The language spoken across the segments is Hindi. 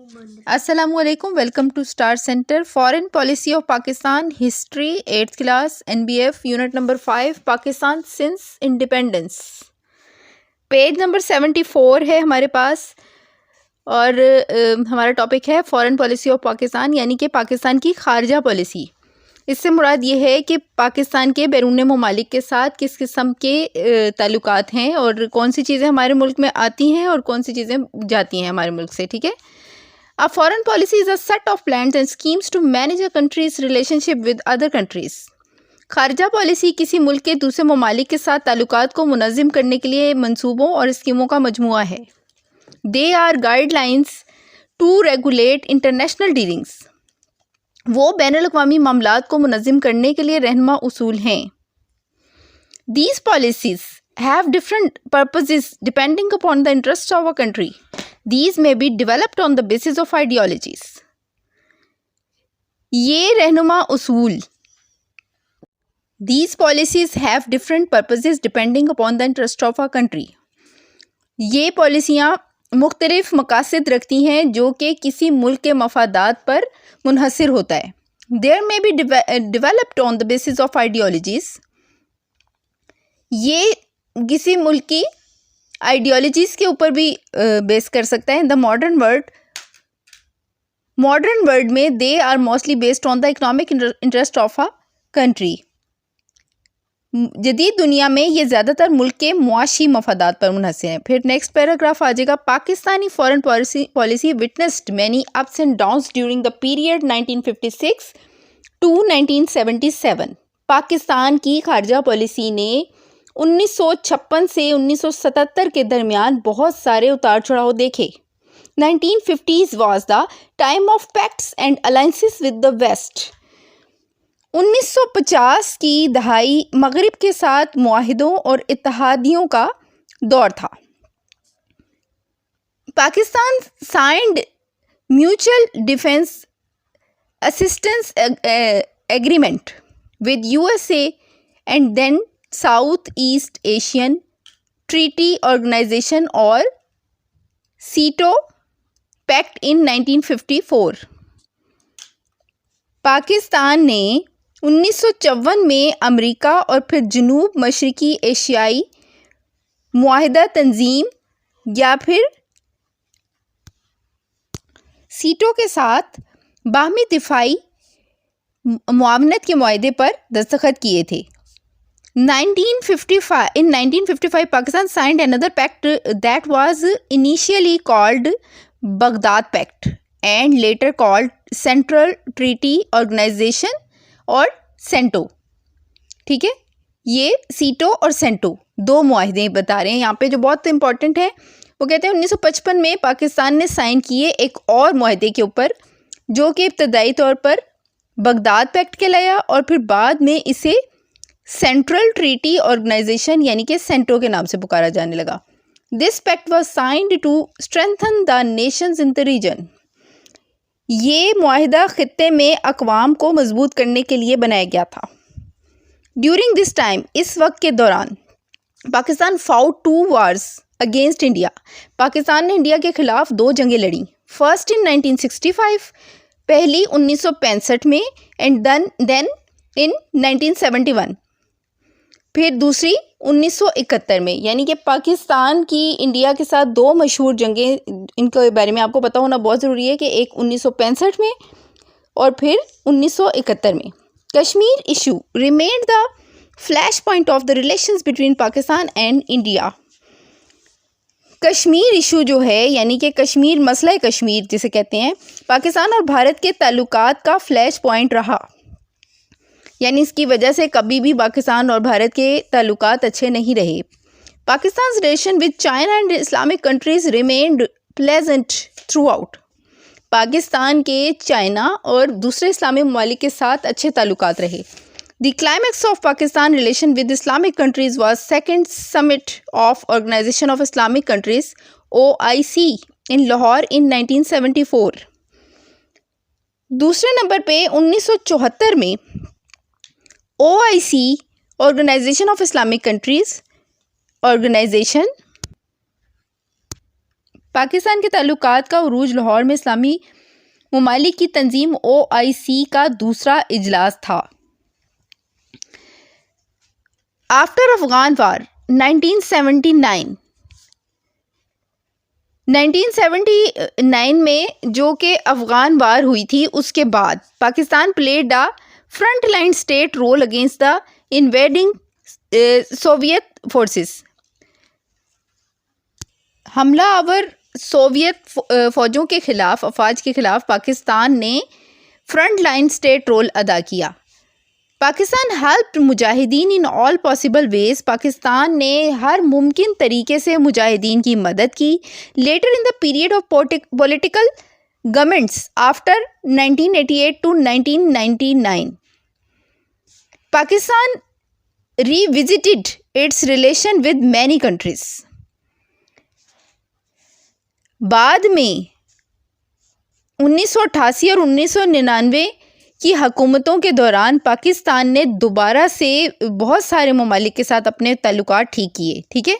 Assalamualaikum. Welcome to Star Center. Foreign Policy of Pakistan, History, 8th class, NBF, Unit number 5, Pakistan since Independence. Page number 74 है हमारे पास और हमारा टॉपिक है फॉरेन पॉलिसी ऑफ पाकिस्तान, यानी कि पाकिस्तान की खारजा पॉलिसी। इससे मुराद ये है कि पाकिस्तान के बैरून ममालिक के साथ किस किस्म के ताल्लुकात हैं और कौन सी चीज़ें हमारे मुल्क में आती हैं और कौन सी चीज़ें जाती हैं हमारे मुल्क से, ठीक है। A foreign policy is a set of plans and schemes to manage a country's relationship with other countries. खारजा पॉलिसी किसी मुल्क के दूसरे ममालिक के साथ ताल्लुकात को मुनज़्ज़म करने के लिए मंसूबों और स्कीमों का मजमुआ है। They are guidelines to regulate international dealings. वो बैनुल-अक़वामी मामलात को मुनज़्ज़म करने के लिए रहनुमा उसूल हैं। These policies have different purposes depending upon the interests of a country. These may be developed on the basis of ideologies. ये रहनुमा उसूल, These policies have different purposes depending upon the interest of a country. ये पॉलिसियाँ मुख्तलिफ मकासद रखती हैं जो कि किसी मुल्क के मफादात पर मुनहसर होता है। There may be developed on the basis of ideologies. ये किसी मुल्क की आइडियोलॉजीज़ के ऊपर भी बेस कर सकता है। इन द मॉडर्न वर्ल्ड में they are mostly based on the economic interest of a country. जदीद दुनिया में ये ज़्यादातर मुल्क के मुआशी मफादात पर मुनहसर हैं। फिर नेक्स्ट पैराग्राफ आ जाएगा, Pakistani foreign policy witnessed many ups and downs during the period 1956 to 1977। Pakistan की खारजा पॉलिसी ने 1956 से 1977 के दरमियान बहुत सारे उतार चढ़ाव देखे। 1950s was the time of pacts and alliances with the West. 1950 की दहाई मगरिब के साथ मुआहिदों और इत्तेहादियों का दौर था। Pakistan signed mutual defence assistance agreement with USA and then south east Asian treaty organisation और सीटो पैक्ट इन 1954। पाकिस्तान ने 1954 में अमेरिका और फिर जनूब मशरकी एशियाई मुआहिदा तंजीम या फिर सीटो के साथ बाहमी दिफाई मुआवनत के मुआहदे पर दस्तखत किए थे। In 1955, Pakistan signed another pact that was initially called Baghdad Pact and later called Central Treaty Organization और सेंटो, ठीक है। ये सीटो और सेंटो दो मुआहदे बता रहे हैं यहाँ पे जो बहुत इंपॉर्टेंट है। वो कहते हैं 1955 में पाकिस्तान ने साइन किए एक और मुआहदे के ऊपर जो कि इब्तदाई तौर पर बगदाद पैक्ट कहलाया और फिर बाद में इसे सेंट्रल ट्रीटी ऑर्गेनाइजेशन यानी कि सेंटो के नाम से पुकारा जाने लगा। This pact was signed to strengthen the nations in the region. ये मुआहिदा खित्ते में अक़वाम को मजबूत करने के लिए बनाया गया था। ड्यूरिंग दिस टाइम, इस वक्त के दौरान, Pakistan fought 2 wars against India. Pakistan ने इंडिया के खिलाफ 2 जंगें लड़ी। फर्स्ट इन 1965, पहली 1965 में, एंड देन इन 1971, फिर दूसरी 1971 में। यानी कि पाकिस्तान की इंडिया के साथ 2 मशहूर जंगें, इनके बारे में आपको पता होना बहुत ज़रूरी है कि एक 1965 में और फिर 1971 में। Kashmir issue remained the flash point of the relations between Pakistan and India. Kashmir issue जो है यानी कि कश्मीर मसला कश्मीर जिसे कहते हैं, पाकिस्तान और भारत के ताल्लुकात का फ्लैश पॉइंट रहा। यानी इसकी वजह से कभी भी पाकिस्तान और भारत के ताल्लुकात अच्छे नहीं रहे। Pakistan relation with China and Islamic countries remained pleasant through out. Pakistan के चाइना और दूसरे इस्लामी ममालिक के साथ अच्छे ताल्लुकात रहे। The climax of Pakistan relation with Islamic countries was second summit of organisation of Islamic countries OIC in Lahore in 1974। दूसरे नंबर पे 1974 में OIC organisation of Islamic countries organisation Pakistan के ताल्लुकात का उरूज लाहौर में इस्लामी ममालिक की तंजीम OIC का दूसरा इजलास था। आफ्टर अफगान वार 1979 में जो कि अफगान वार हुई थी, उसके बाद Pakistan played a front line state role against the invading Soviet forces. हमला आवर सोवियत फ़ौजों के खिलाफ, अफवाज के खिलाफ पाकिस्तान ने फ्रंट लाइन स्टेट रोल अदा किया। पाकिस्तान हेल्प्ड मुजाहिदीन in all possible ways. Pakistan ने हर मुमकिन तरीके से मुजाहिदीन की मदद की। Later in the period of political governments after 1988 to 1999, Pakistan revisited its relation with many countries. बाद में 1988 और 1999 की हुकूमतों के दौरान पाकिस्तान ने दोबारा से बहुत सारे ममालिक के साथ अपने ताल्लुकात ठीक किए, ठीक है,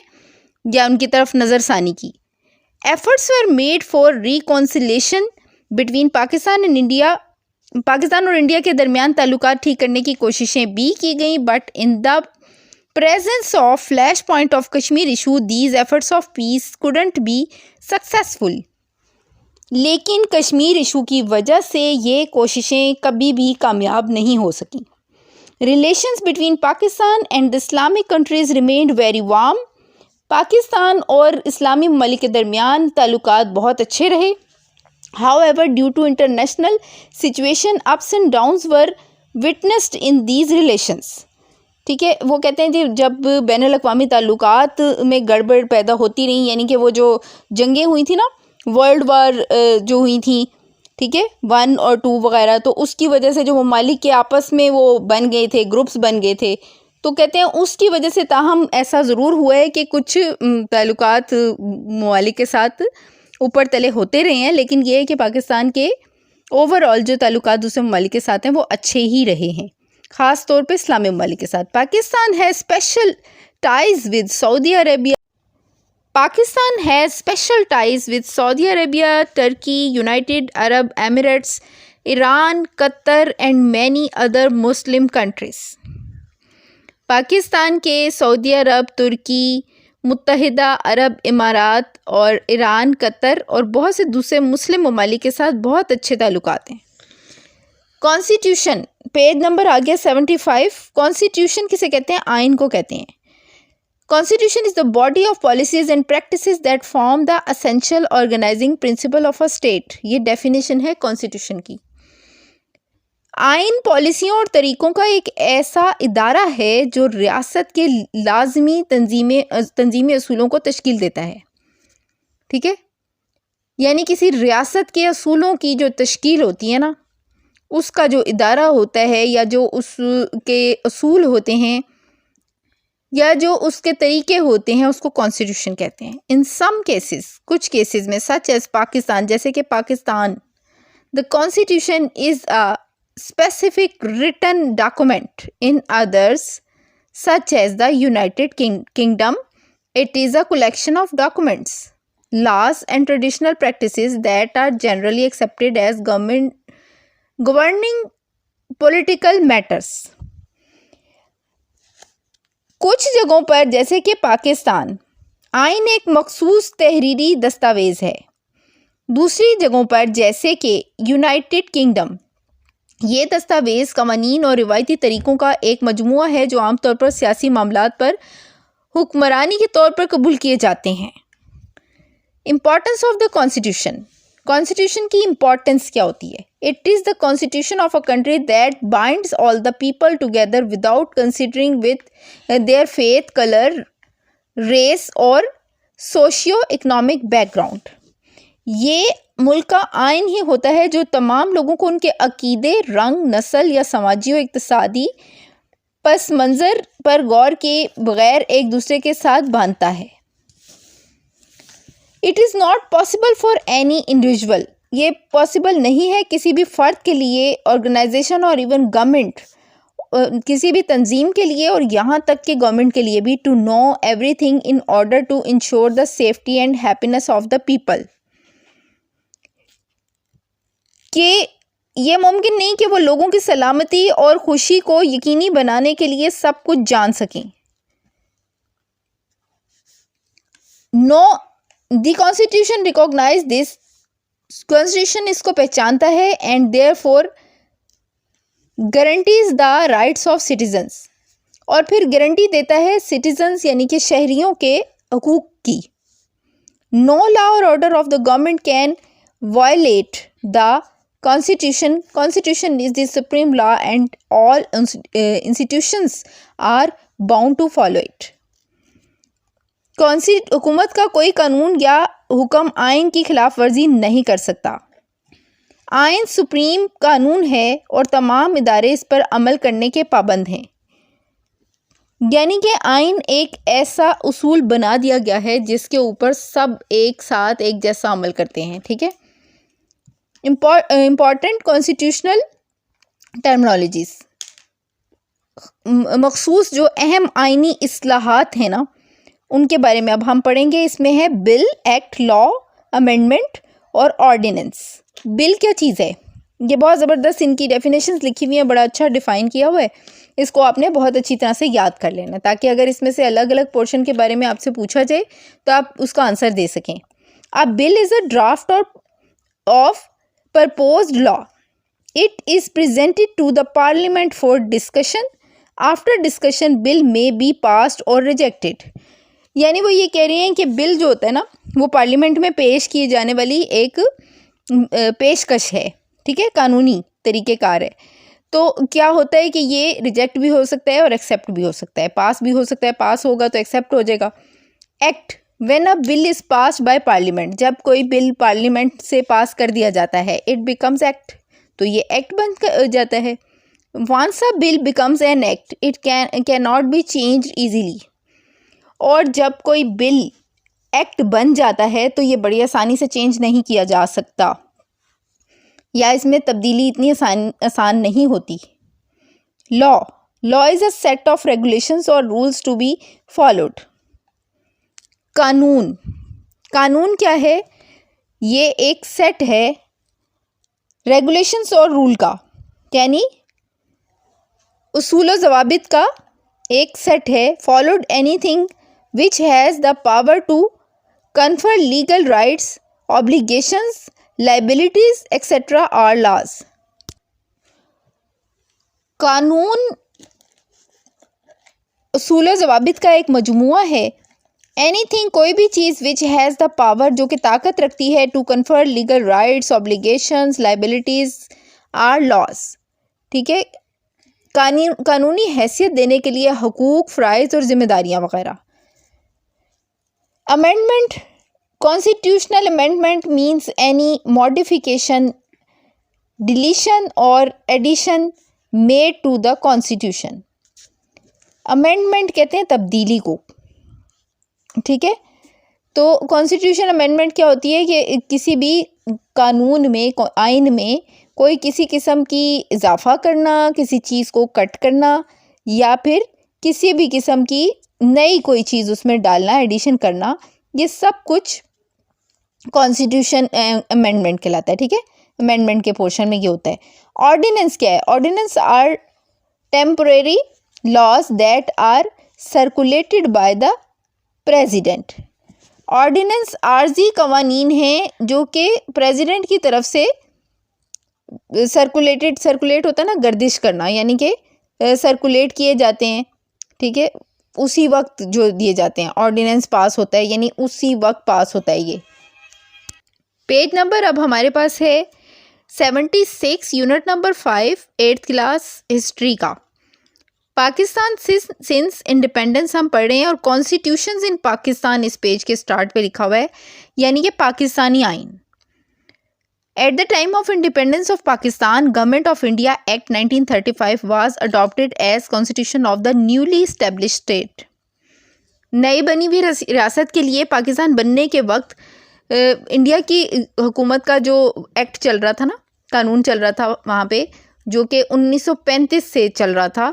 या उनकी तरफ नज़रसानी की। Efforts were made for reconciliation between Pakistan and India. Pakistan और इंडिया के दरमियान ताल्लुकात ठीक करने की कोशिशें भी की गई, but in the presence of flash point of Kashmir issue these efforts of peace couldn't be successful. लेकिन कश्मीर इशू की वजह से ये कोशिशें कभी भी कामयाब नहीं हो सकीं। Relations between Pakistan and the Islamic countries remained very warm. Pakistan और इस्लामी ममालिक के दरमियान ताल्लुकात बहुत अच्छे रहे। However, due to international situation, ups and downs were witnessed in these relations. ठीक है, वो कहते हैं कि जब बैनुल-अक़वामी ताल्लुकात में गड़बड़ पैदा होती रही, यानी कि वो जो जंगें हुई थी ना, वर्ल्ड वार जो हुई थी, ठीक है, 1 और 2 वगैरह, तो उसकी वजह से जो ममालिक के आपस में वो बन गए थे, ग्रुप्स बन गए थे, तो कहते हैं उसकी वजह से ताहम ऐसा ज़रूर हुआ है कि कुछ ताल्लुकात ममालिक के साथ ऊपर तले होते रहे हैं, लेकिन ये है कि पाकिस्तान के ओवरऑल जो ताल्लुकात दूसरे ममालिक के साथ हैं वो अच्छे ही रहे हैं, ख़ास तौर पे इस्लामी ममालिक के साथ। पाकिस्तान है special ties with Saudi Arabia. Pakistan है special ties with Saudi Arabia, Turkey, United Arab Emirates, Iran, Qatar and many other Muslim countries. Pakistan के सऊदी अरब, तुर्की, मुत्तहिदा अरब इमारात और ईरान, कतर और बहुत से दूसरे मुस्लिम ममालिक के साथ बहुत अच्छे ताल्लुकात हैं। कॉन्स्टिट्यूशन, पेज नंबर आ गया 75। कॉन्स्टिट्यूशन किसे कहते हैं? आइन को कहते हैं। Constitution is the body of policies and practices that form the essential organising principle of a state. ये डेफिनेशन है कॉन्स्टिट्यूशन की। आइन पॉलिसियों और तरीक़ों का एक ऐसा इदारा है जो रियासत के लाजमी तंजीमी असूलों को तश्कील देता है, ठीक है, यानी किसी रियासत के असूलों की जो तश्कील होती है ना, उसका जो इदारा होता है या जो उसके असूल होते हैं या जो उसके तरीके होते हैं उसको कॉन्स्टिट्यूशन कहते हैं। इन सम केसेस, कुछ केसेस में, सच एज पाकिस्तान, जैसे कि Pakistan, the constitution is a specific written document. In others, such as the United Kingdom, it is a collection of documents, laws and traditional practices that are generally accepted as governing political matters. कुछ जगहों पर, जैसे कि पाकिस्तान, आइन एक मखसूस तहरीरी दस्तावेज़ है। दूसरी जगहों पर, जैसे कि यूनाइटेड किंगडम, ये दस्तावेज़ कवानीन और रिवायती तरीक़ों का एक मजमुआ है जो आमतौर पर सियासी मामलात पर हुक्मरानी के तौर पर कबूल किए जाते हैं। Importance of the constitution, constitution की इम्पॉर्टेंस क्या होती है? It is the constitution of a country that binds all the people together without considering with their faith, colour, race और सोशियो इकनॉमिक बैकग्राउंड। ये मुल्क का आइन ही होता है जो तमाम लोगों को उनके अकीदे, रंग, नस्ल या समाजी और इक़्तिसादी पस मंज़र पर गौर किए बगैर एक दूसरे के साथ बांधता है। It is not possible for any individual, ये पॉसिबल नहीं है किसी भी फ़र्द के लिए, ऑर्गेनाइजेशन और इवन गवर्नमेंट, किसी भी तंजीम के लिए और यहाँ तक कि गवर्नमेंट के लिए भी, to know everything in order to ensure the safety and happiness of the people. कि ये मुमकिन नहीं कि वो लोगों की सलामती और खुशी को यकीनी बनाने के लिए सब कुछ जान सकें। No, the constitution recognise this, constitution इसको पहचानता है, and therefore guarantees the rights of citizens, और फिर गारंटी देता है सिटीजन्स यानी कि शहरियों के हकूक की। नो लॉ और order of the government can violate the Constitution. Constitution is the supreme law and all institutions are bound to follow it. हुकूमत का कोई कानून या हुक्म आइन की खिलाफ वर्जी नहीं कर सकता। आइन सुप्रीम कानून है और तमाम इदारे इस पर अमल करने के पाबंद हैं। यानी कि आइन एक ऐसा उसूल बना दिया गया है जिसके ऊपर सब एक साथ एक जैसा अमल करते हैं। ठीक है। इम्पॉर्टेंट कॉन्स्टिट्यूशनल टर्मिनोलॉजीज, मखसूस जो अहम आइनी इस्लाहात हैं ना, उनके बारे में अब हम पढ़ेंगे। इसमें है बिल, एक्ट, लॉ, अमेंडमेंट और ऑर्डिनेंस। बिल क्या चीज़ है? ये बहुत ज़बरदस्त इनकी डेफिनेशंस लिखी हुई हैं, बड़ा अच्छा डिफ़ाइन किया हुआ है। इसको आपने बहुत अच्छी तरह से याद कर लेना ताकि अगर इसमें से अलग अलग पोर्शन के बारे में आपसे पूछा जाए तो आप उसका आंसर दे सकें। अब bill is a draft of proposed law. It is presented to the parliament for discussion. After discussion, bill may be passed or rejected. यानी वो ये कह रही हैं कि बिल जो होता है ना, वो पार्लियामेंट में पेश किए जाने वाली एक पेशकश है। ठीक है, कानूनी तरीक़ेकार है। तो क्या होता है कि ये रिजेक्ट भी हो सकता है और एक्सेप्ट भी हो सकता है, पास भी हो सकता है। पास होगा तो एक्सेप्ट हो जाएगा। Act, When a bill is passed by parliament, जब कोई बिल पार्लियामेंट से पास कर दिया जाता है, it becomes act, तो ये एक्ट बन जाता है। Once a bill becomes an act, it cannot be changed easily. और जब कोई बिल एक्ट बन जाता है तो ये बड़ी आसानी से चेंज नहीं किया जा सकता, या इसमें तब्दीली इतनी आसान नहीं होती। Law is a set of regulations और रूल्स टू बी फॉलोड। कानून क्या है? ये एक सेट है रेगुलेशंस और रूल का, यानी उसूल व ज़वाबित का एक सेट है। Followed anything which has the power to confer legal rights, obligations, liabilities etcetera are laws. कानून उसूल व ज़वाबित का एक मजमुआ है। एनीथिंग, कोई भी चीज़, विच हैज़ द पावर, जो कि ताकत रखती है, to confer legal rights, obligations, liabilities are laws. ठीक है, कानूनी हैसियत देने के लिए हकूक, फ़राइज़ और ज़िम्मेदारियाँ वगैरह। Amendment, constitutional amendment means any modification, deletion और addition made to the constitution. Amendment कहते हैं तब्दीली को। ठीक है, तो कॉन्स्टिट्यूशन अमेंडमेंट क्या होती है कि किसी भी कानून में, आइन में कोई किसी किस्म की इजाफा करना, किसी चीज़ को कट करना, या फिर किसी भी किस्म की नई कोई चीज़ उसमें डालना, एडिशन करना, ये सब कुछ कॉन्स्टिट्यूशन अमेंडमेंट कहलाता है। ठीक है, अमेंडमेंट के पोर्शन में ये होता है। ऑर्डिनेंस क्या है? Ordinance are temporary laws that are circulated by the president. Ordinance आर्जी कवानीन हैं जो कि प्रेसिडेंट की तरफ से सर्कुलेट होता है ना, गर्दिश करना, यानी कि सर्कुलेट किए जाते हैं। ठीक है, उसी वक्त जो दिए जाते हैं, ऑर्डिनेंस पास होता है, यानी उसी वक्त पास होता है। ये पेज नंबर अब हमारे पास है 76, unit number 5, 8th class history का। पाकिस्तान सिंस इंडिपेंडेंस हम पढ़ रहे हैं, और कॉन्स्टिट्यूशंस इन पाकिस्तान इस पेज के स्टार्ट पे लिखा हुआ है, यानी कि पाकिस्तानी आइन। At the time of independence of Pakistan, government of India act 1935 was adopted as constitution of the newly establish state. नई बनी हुई रियासत के लिए पाकिस्तान बनने के वक्त इंडिया की हुकूमत का जो एक्ट चल रहा था ना, कानून चल रहा था वहाँ पे, जो कि 1935 से चल रहा था,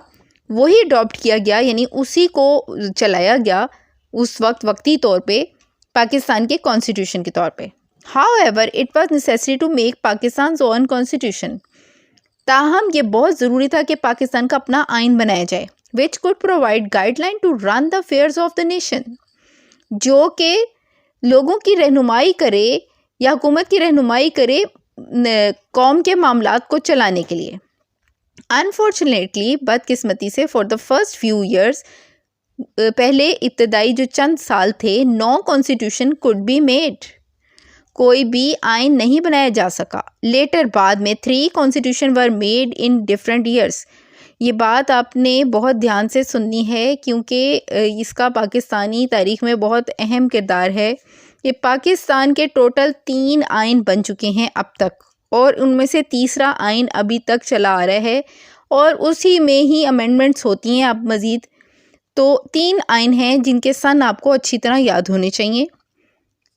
वही अडॉप्ट किया गया, यानी उसी को चलाया गया उस वक्त वक्ती तौर पे पाकिस्तान के कॉन्स्टिट्यूशन के तौर पे। However, it was necessary to make Pakistan's own constitution. ताहम ये बहुत ज़रूरी था कि पाकिस्तान का अपना आइन बनाया जाए, which could provide guideline to run the affairs of the nation, जो कि लोगों की रहनुमाई करे या हुकूमत की रहनुमाई करे कौम के मामलात को चलाने के लिए. अनफॉर्चुनेटली, बदकिस्मती से, for the first few years, पहले इब्तदाई जो चंद साल थे, no constitution could be made, कोई भी आइन नहीं बनाया जा सका. लेटर बाद में 3 constitution were made in different years. ये बात आपने बहुत ध्यान से सुननी है क्योंकि इसका पाकिस्तानी तारीख़ में बहुत अहम किरदार है. ये पाकिस्तान के टोटल 3 आइन बन चुके हैं अब तक, और उनमें से तीसरा आइन अभी तक चला आ रहा है और उसी में ही अमेंडमेंट्स होती हैं अब मज़ीद. तो 3 आइन हैं जिनके सन आपको अच्छी तरह याद होने चाहिए.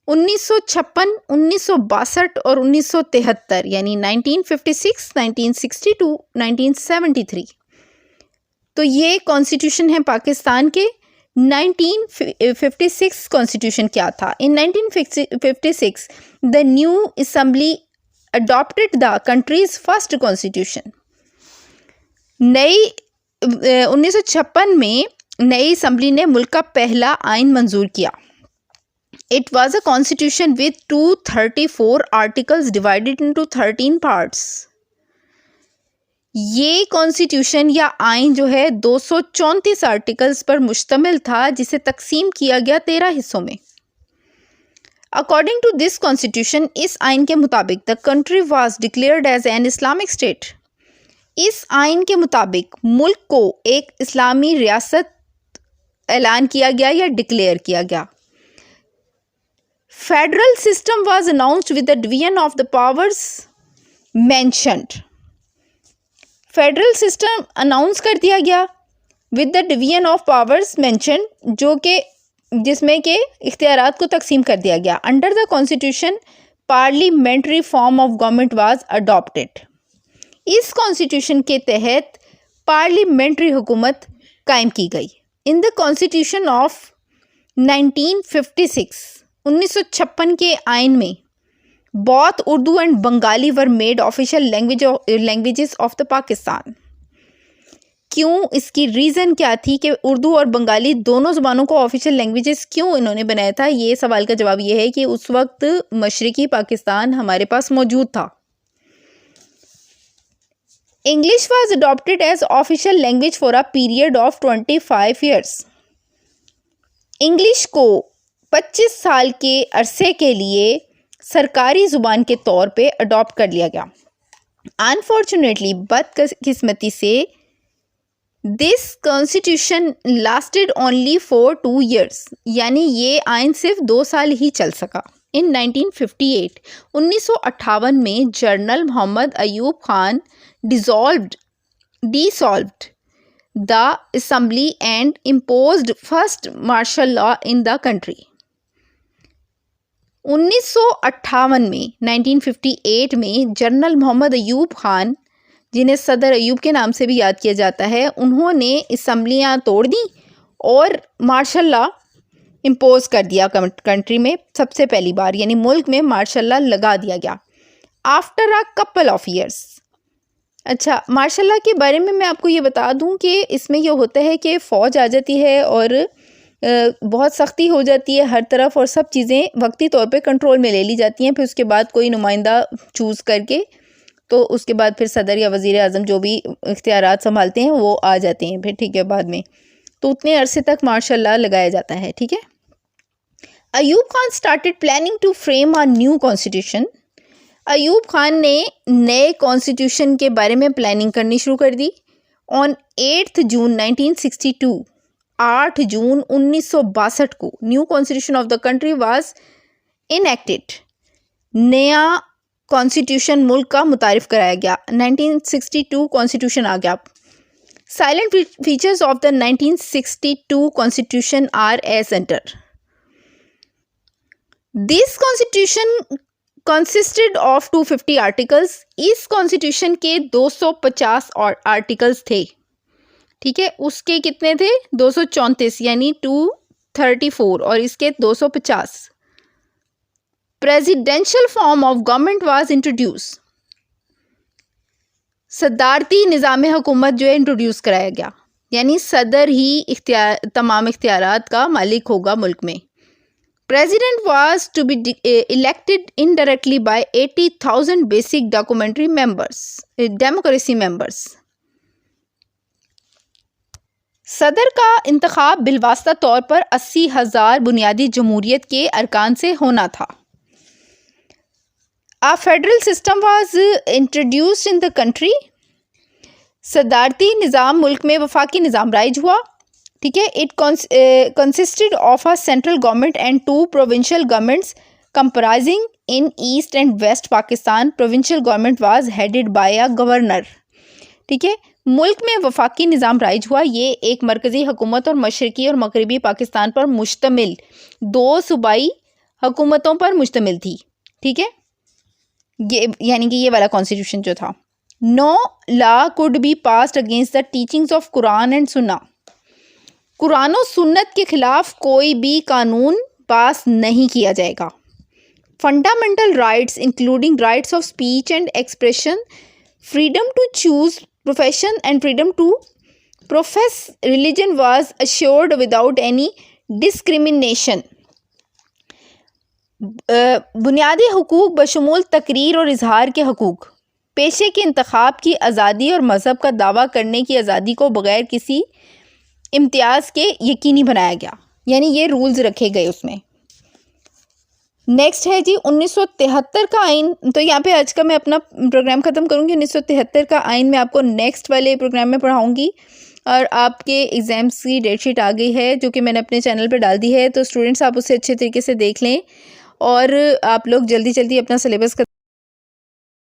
1956, 1962 और 1973, यानी 1956, 1962, 1973. तो ये कॉन्स्टिट्यूशन है पाकिस्तान के. 1956 कॉन्स्टिट्यूशन क्या था? इन 1956 the new assembly adopted the countries first constitution. 1956 में नई असेंबली ने मुल्क का पहला आइन मंजूर किया. It was a constitution with 234 articles divided into 13 parts. ये कॉन्स्टिट्यूशन या आइन जो है 234 आर्टिकल्स पर मुश्तमिल था, जिसे तकसीम किया गया 13 हिस्सों में. अकॉर्डिंग टू दिस कॉन्स्टिट्यूशन, इस आइन के मुताबिक the country was declared as an Islamic state. इस आइन के मुताबिक मुल्क को एक इस्लामी रियासत ऐलान किया गया या डिक्लेयर किया गया. Federal system was announced with the division of the powers mentioned. Federal system announce कर दिया गया with the division of powers mentioned, जो कि जिसमें के इख्तियारात को तकसीम कर दिया गया. Under the constitution, parliamentary form of government was adopted. इस कॉन्स्टिट्यूशन के तहत पार्लियामेंट्री हुकूमत कायम की गई. In the constitution of 1956, 1956 के आइन में both Urdu and Bengali were made official languages of the Pakistan. क्यों? इसकी रीज़न क्या थी कि उर्दू और बंगाली दोनों ज़ुबानों को ऑफिशियल लैंग्वेजेस क्यों इन्होंने बनाया था? ये सवाल का जवाब ये है कि उस वक्त मशरिकी पाकिस्तान हमारे पास मौजूद था. English was adopted as official language for a period of 25 years. English को 25 साल के अरसे के लिए सरकारी ज़ुबान के तौर पे अडॉप्ट कर लिया गया. अनफॉर्चुनेटली, बदकिस्मती से, this constitution lasted only for 2 years, यानी ये आइन सिर्फ 2 साल ही चल सका. इन 1958, 1958 में general Mohammad Ayub Khan dissolved the assembly and imposed first martial law in the country. 1958 में, 1958 में जनरल मोहम्मद अयूब खान, जिन्हें सदर अयूब के नाम से भी याद किया जाता है, उन्होंने असम्बलियाँ तोड़ दी और मार्शल लॉ इम्पोज कर दिया कंट्री में. सबसे पहली बार यानी मुल्क में मार्शल लॉ लगा दिया गया after a couple of years. अच्छा, मार्शल लॉ के बारे में मैं आपको ये बता दूं कि इसमें ये होता है कि फ़ौज आ जाती है और बहुत सख्ती हो जाती है हर तरफ, और सब चीज़ें वक्ती तौर पे कंट्रोल में ले ली जाती हैं. फिर उसके बाद कोई नुमाइंदा चूज़ करके, तो उसके बाद फिर सदर या वज़ीर आज़म जो भी इख्तियारात संभालते हैं वो आ जाते हैं फिर, ठीक है, बाद में. तो उतने अरसे तक मार्शल लॉ लगाया जाता है, ठीक है. Ayub Khan started planning to frame a new constitution. Ayub Khan ने नए कॉन्स्टिट्यूशन के बारे में प्लानिंग करनी शुरू कर दी. ऑन 8 जून 1962, 8 जून 1962 को new constitution of the country was enacted. नया कॉन्स्टिट्यूशन मुल्क का मुतारिफ कराया गया. 1962 कॉन्स्टिट्यूशन आ गया. Salient features of the 1962 constitution are as under. This constitution consisted of 250 articles. इस कॉन्स्टिट्यूशन के 250 आर्टिकल्स थे, ठीक है. उसके कितने थे? 234, यानी 234, और इसके 250. Presidential form of government was introduce. सदारती निज़ाम हुकूमत जो है इंट्रोड्यूस कराया गया, यानी सदर ही तमाम इख्तियारात का मालिक होगा मुल्क में। President was to be elected indirectly by 80,000 basic democracy members. सदर का इंतखाब बिलवास्ता तौर पर 80,000 बुनियादी जमहूरियत के अरकान से होना था। A federal system was introduced in the country। सदारती निज़ाम मुल्क में वफाकी निज़ाम राइज हुआ, ठीक है। It consisted of a central government and 2 provincial governments comprising in east and west Pakistan. Provincial government was headed by a governor, ठीक है। मुल्क में वफाकी निज़ाम राइज हुआ। ये एक मरकज़ी हुकूमत और मशरक़ी और मगरबी पाकिस्तान पर मुश्तमिल 2 सूबाई हुकूमतों पर मुश्तमिल थी, ठीक है। ये यानी कि ये वाला कॉन्स्टिट्यूशन जो था। No law could be passed against the teachings of Quran and Sunnah. कुरान और सुन्नत के खिलाफ कोई भी कानून पास नहीं किया जाएगा। Fundamental rights including rights of speech and expression, freedom to choose profession and freedom to profess religion was assured without any discrimination. बुनियादी हुकूक बशमूल तकरीर और इजहार के हुकूक, पेशे के इंतखाब की आज़ादी और मज़हब का दावा करने की आज़ादी को बग़ैर किसी इम्तियाज़ के यकीनी बनाया गया, यानी ये रूल्स रखे गए उसमें। नेक्स्ट है जी 1973 का आइन। तो यहाँ पे आज का मैं अपना प्रोग्राम ख़त्म करूँगी। 1973 का आइन मैं आपको नेक्स्ट वाले प्रोग्राम में पढ़ाऊँगी। और आपके एग्ज़ाम्स की डेट शीट आ गई है जो कि मैंने अपने चैनल पर डाल दी है, तो स्टूडेंट्स आप उसे अच्छे तरीके से देख लें और आप लोग जल्दी जल्दी अपना सिलेबस